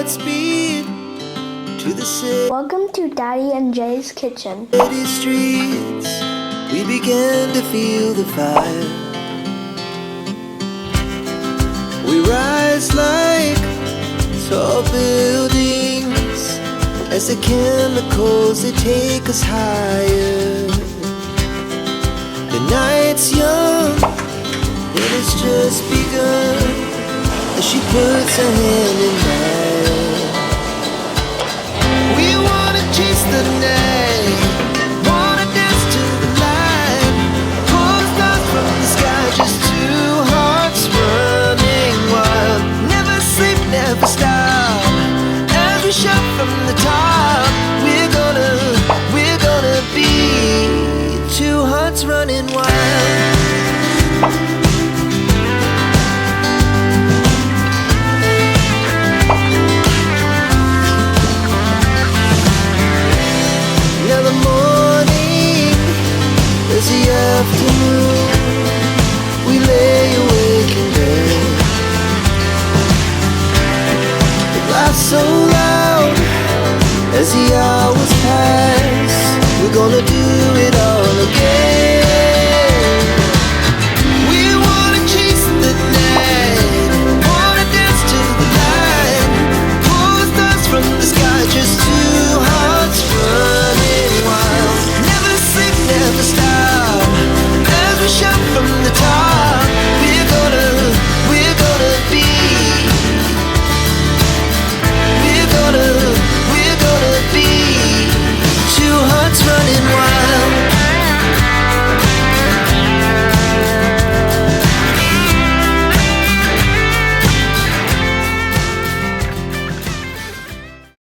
Godspeed to the city. Welcome to Daddy&Jay's kitchen. Streets, we began to feel the fire. We rise like tall buildings as the chemicals they take us higher. The night's young and it's just begun as she puts her hand in mine. We wanna chase the night, wanna dance to the light, pull the stars from the sky, just two hearts running wild. Never sleep, never stop, as we shout from the top. We're gonna be two hearts running wild. Now the morning is the afternoon. We lay awake in bed. It laughs so loud as the hours pass. We're gonna do it all again.